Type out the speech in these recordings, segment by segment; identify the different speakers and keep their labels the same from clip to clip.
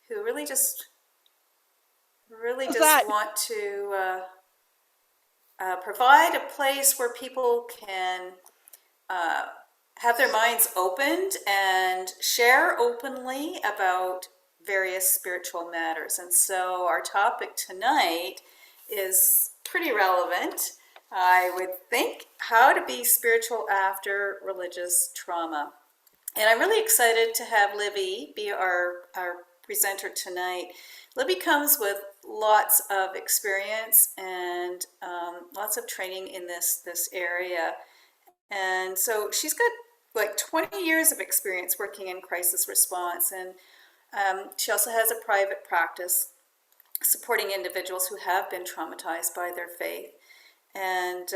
Speaker 1: who really
Speaker 2: How's
Speaker 1: just
Speaker 2: that?
Speaker 1: want to provide a place where people can uh, have their minds opened and share openly about various spiritual matters. And so our topic tonight is pretty relevant, I would think: how to be spiritual after religious trauma. And I'm really excited to have Libby be our presenter tonight. Libby comes with lots of experience and lots of training in this area. And so she's got like 20 years of experience working in crisis response. And she also has a private practice supporting individuals who have been traumatized by their faith. And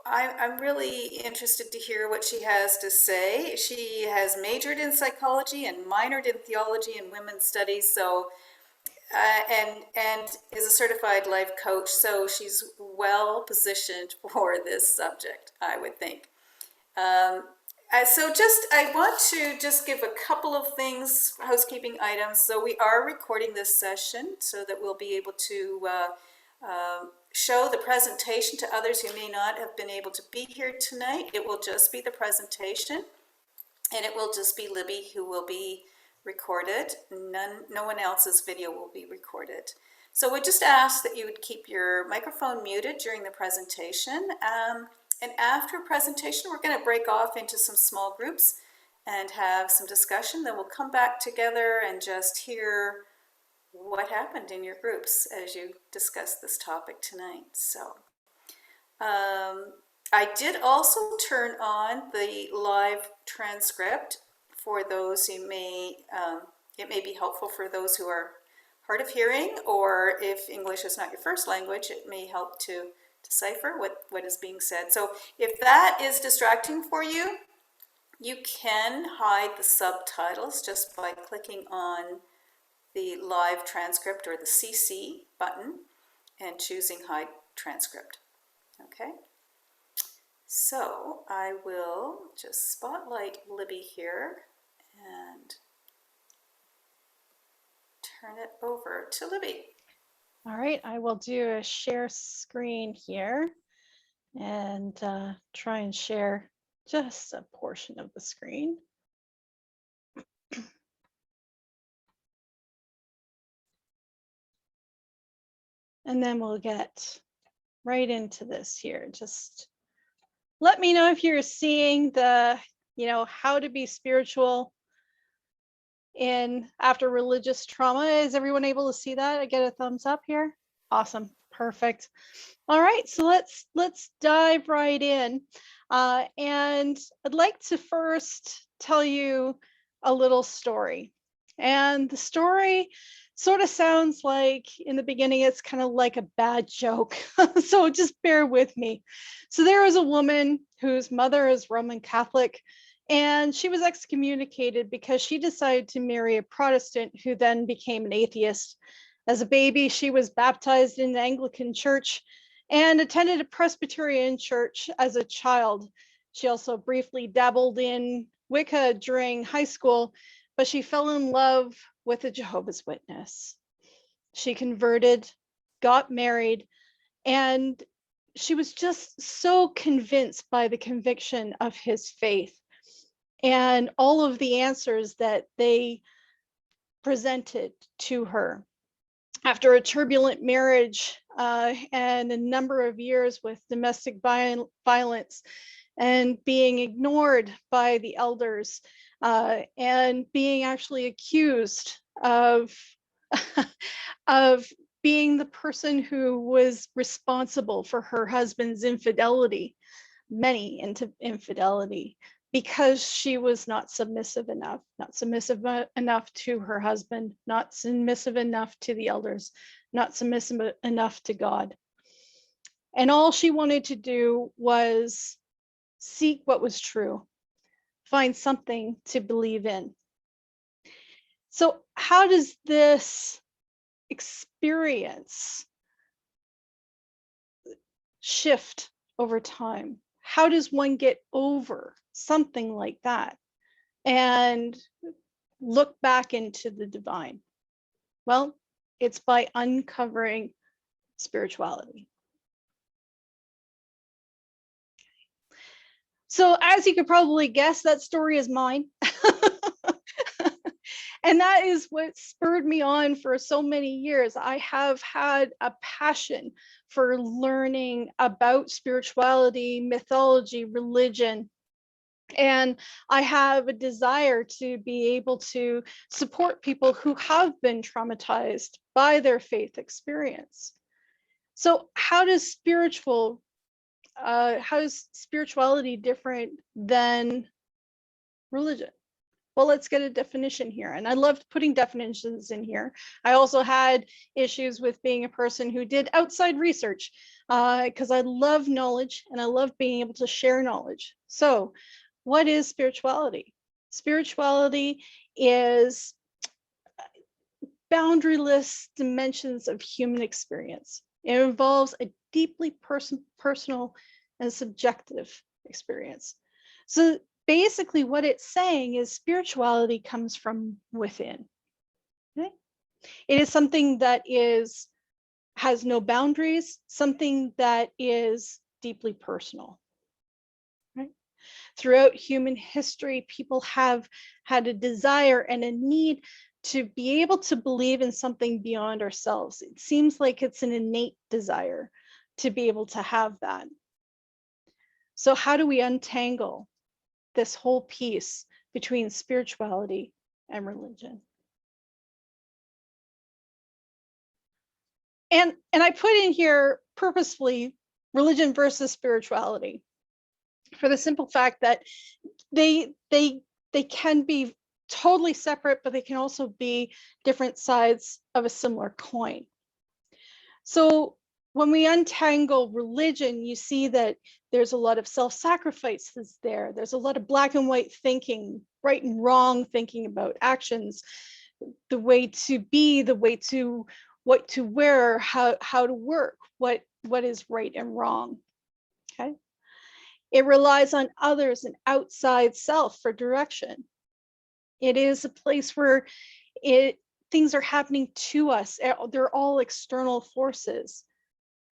Speaker 1: I'm really interested to hear what she has to say. She has majored in psychology and minored in theology and women's studies. So and is a certified life coach. So she's well positioned for this subject, I would think. Um, I want to just give a couple of things, housekeeping items. So we are recording this session so that we'll be able to show the presentation to others who may not have been able to be here tonight. It will just be the presentation, and it will just be Libby who will be recorded. No one else's video will be recorded. So we just ask that you would keep your microphone muted during the presentation. And after presentation, we're going to break off into some small groups and have some discussion. Then we'll come back together and just hear what happened in your groups as you discuss this topic tonight. So I did also turn on the live transcript for those who it may be helpful for those who are hard of hearing, or if English is not your first language, it may help to decipher what is being said. So if that is distracting for you, you can hide the subtitles just by clicking on the live transcript or the CC button and choosing hide transcript. Okay. So I will just spotlight Libby here and turn it over to Libby.
Speaker 2: All right, I will do a share screen here and try and share just a portion of the screen. And then we'll get right into this here. Just let me know if you're seeing the, how to be spiritual in after religious trauma. Is everyone able to see that? I get a thumbs up here. Awesome, perfect. All right, so let's dive right in. And I'd like to first tell you a little story. And the story sort of sounds like, in the beginning, it's kind of like a bad joke. So just bear with me. So there was a woman whose mother is Roman Catholic, and she was excommunicated because she decided to marry a Protestant who then became an atheist. As a baby, she was baptized in the Anglican Church and attended a Presbyterian church as a child. She also briefly dabbled in Wicca during high school, but she fell in love with a Jehovah's Witness. She converted, got married, and she was just so convinced by the conviction of his faith and all of the answers that they presented to her. After a turbulent marriage and a number of years with domestic violence and being ignored by the elders and being actually accused of of being the person who was responsible for her husband's infidelity, many into infidelity, because she was not submissive enough to her husband, not submissive enough to the elders, not submissive enough to God. And all she wanted to do was seek what was true, find something to believe in. So how does this experience shift over time? How does one get over something like that? And look back into the divine? Well, it's by uncovering spirituality. So as you could probably guess, that story is mine. And that is what spurred me on for so many years. I have had a passion for learning about spirituality, mythology, religion. And I have a desire to be able to support people who have been traumatized by their faith experience. So how is spirituality different than religion? Well, let's get a definition here. And I loved putting definitions in here. I also had issues with being a person who did outside research because I love knowledge and I love being able to share knowledge. So what is spirituality? Spirituality is boundaryless dimensions of human experience. It involves a deeply personal and subjective experience. So basically what it's saying is spirituality comes from within. Okay? It is something that has no boundaries, something that is deeply personal. Right? Throughout human history, people have had a desire and a need to be able to believe in something beyond ourselves. It seems like it's an innate desire to be able to have that. So how do we untangle this whole piece between spirituality and religion? And I put in here purposefully religion versus spirituality for the simple fact that they can be totally separate, but they can also be different sides of a similar coin. So when we untangle religion, you see that there's a lot of self-sacrifices there. There's a lot of black and white thinking, right and wrong thinking about actions, the way to be, the way to what to wear, how to work, what is right and wrong. Okay. It relies on others and outside self for direction. It is a place where things are happening to us. They're all external forces.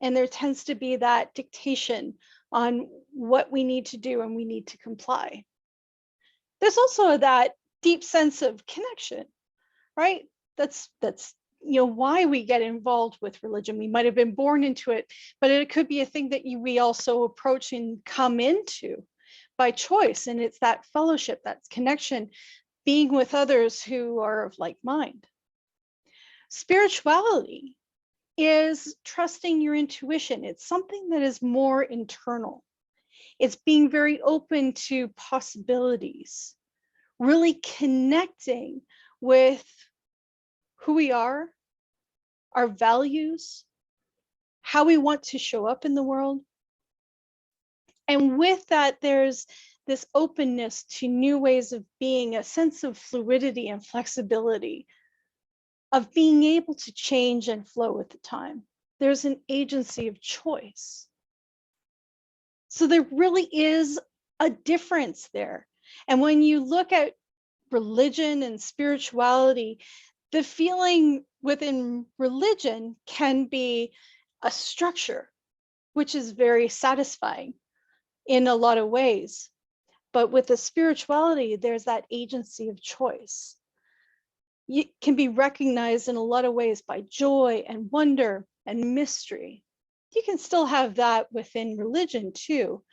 Speaker 2: And there tends to be that dictation on what we need to do and we need to comply. There's also that deep sense of connection, right? That's why we get involved with religion. We might have been born into it, but it could be a thing that we also approach and come into by choice. And it's that fellowship, that connection, being with others who are of like mind. Spirituality is trusting your intuition. It's something that is more internal. It's being very open to possibilities, really connecting with who we are, our values, how we want to show up in the world. And with that, there's this openness to new ways of being, a sense of fluidity and flexibility, of being able to change and flow with the time. There's an agency of choice. So there really is a difference there. And when you look at religion and spirituality, the feeling within religion can be a structure, which is very satisfying in a lot of ways. But with the spirituality, there's that agency of choice. It can be recognized in a lot of ways by joy and wonder and mystery. You can still have that within religion too,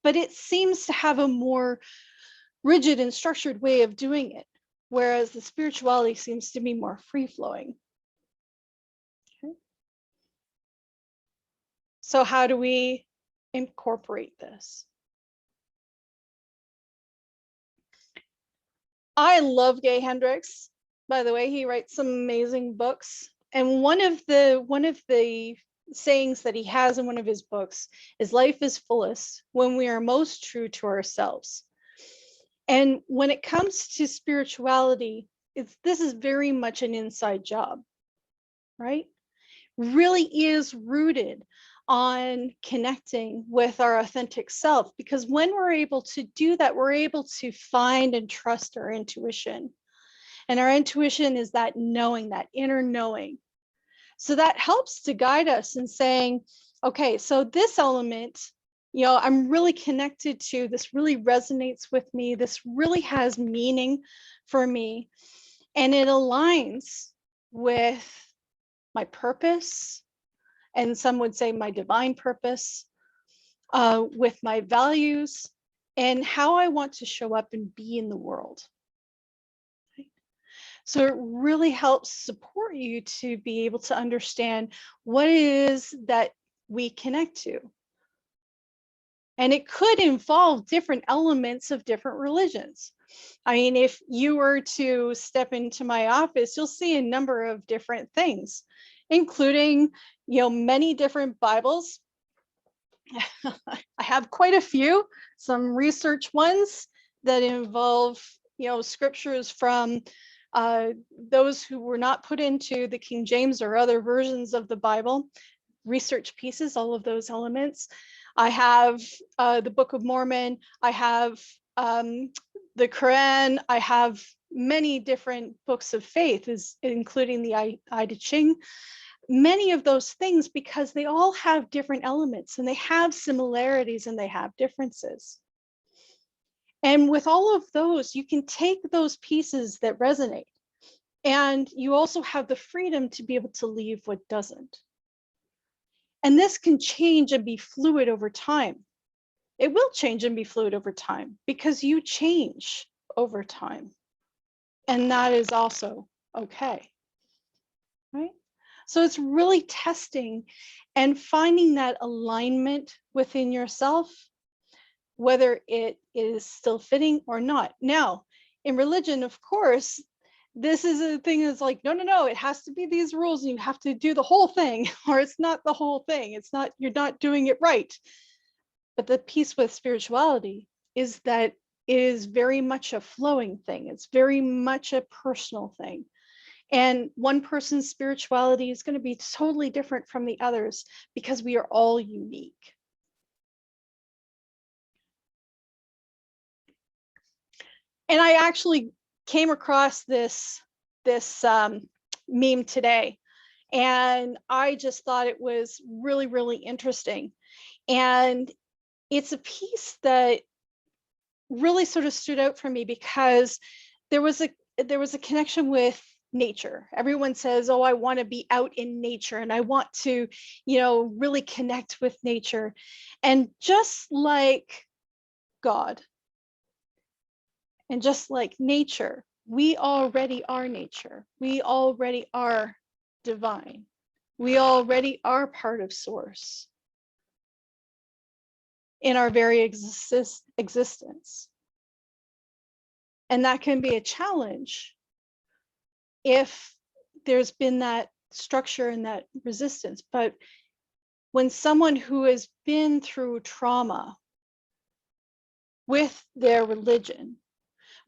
Speaker 2: but it seems to have a more rigid and structured way of doing it, whereas the spirituality seems to be more free-flowing. Okay. So how do we incorporate this? I love Gay Hendricks. By the way, he writes some amazing books. And one of the sayings that he has in one of his books is life is fullest when we are most true to ourselves. And when it comes to spirituality, this is very much an inside job, right? Really is rooted on connecting with our authentic self, because when we're able to do that, we're able to find and trust our intuition. And our intuition is that knowing, that inner knowing. So that helps to guide us in saying, okay, so this element, I'm really connected to, this really resonates with me, this really has meaning for me, and it aligns with my purpose, and some would say my divine purpose, with my values, and how I want to show up and be in the world. So it really helps support you to be able to understand what it is that we connect to. And it could involve different elements of different religions. I mean, if you were to step into my office, you'll see a number of different things, including, many different Bibles. I have quite a few, some research ones that involve, scriptures from those who were not put into the King James or other versions of the Bible, research pieces, all of those elements. I have the Book of Mormon. I have the Quran. I have many different books of faith, including the I Ching. Many of those things, because they all have different elements and they have similarities and they have differences. And with all of those, you can take those pieces that resonate, and you also have the freedom to be able to leave what doesn't. And this can change and be fluid over time. It will change and be fluid over time because you change over time. And that is also okay, right? So it's really testing and finding that alignment within yourself, whether it is still fitting or not. Now, in religion, of course, this is a thing that's like, no, it has to be these rules and you have to do the whole thing, or it's not the whole thing. It's not, you're not doing it right. But the piece with spirituality is that it is very much a flowing thing. It's very much a personal thing. And one person's spirituality is going to be totally different from the others because we are all unique. And I actually came across this meme today, and I just thought it was really, really interesting. And it's a piece that really sort of stood out for me because there was a connection with nature. Everyone says, oh, I want to be out in nature and I want to, really connect with nature. And just like God, and just like nature, we already are nature. We already are divine. We already are part of source in our very existence. And that can be a challenge if there's been that structure and that resistance. But when someone who has been through trauma with their religion,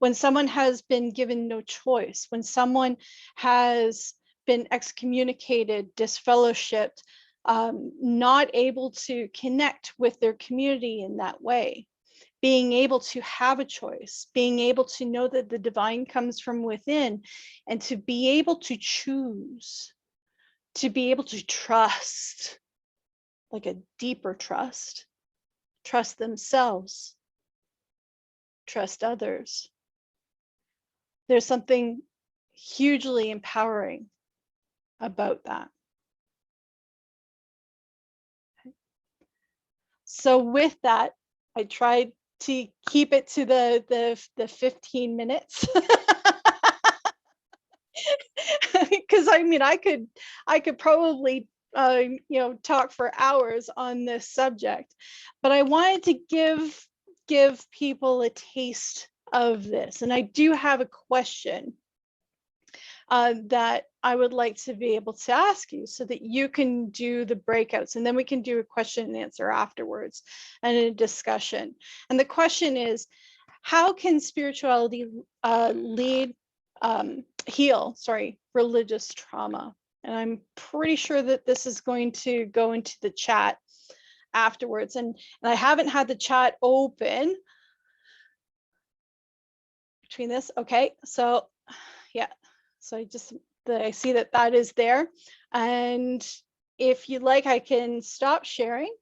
Speaker 2: when someone has been given no choice, when someone has been excommunicated, disfellowshipped, not able to connect with their community in that way, being able to have a choice, being able to know that the divine comes from within, and to be able to choose, to be able to trust, like a deeper trust themselves, trust others. There's something hugely empowering about that. So with that, I tried to keep it to the 15 minutes. Because I mean, I could probably talk for hours on this subject, but I wanted to give people a taste of this. And I do have a question that I would like to be able to ask you so that you can do the breakouts, and then we can do a question and answer afterwards and a discussion. And the question is, how can spirituality heal religious trauma? And I'm pretty sure that this is going to go into the chat afterwards. And I haven't had the chat open between this. Okay, so yeah, So I see that that is there. And if you'd like, I can stop sharing.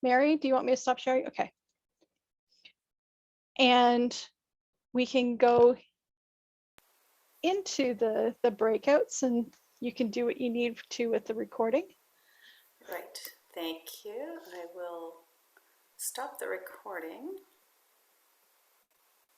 Speaker 2: Mary, do you want me to stop sharing? Okay. And we can go into the breakouts, and you can do what you need to with the recording.
Speaker 1: Right, thank you. I will stop the recording.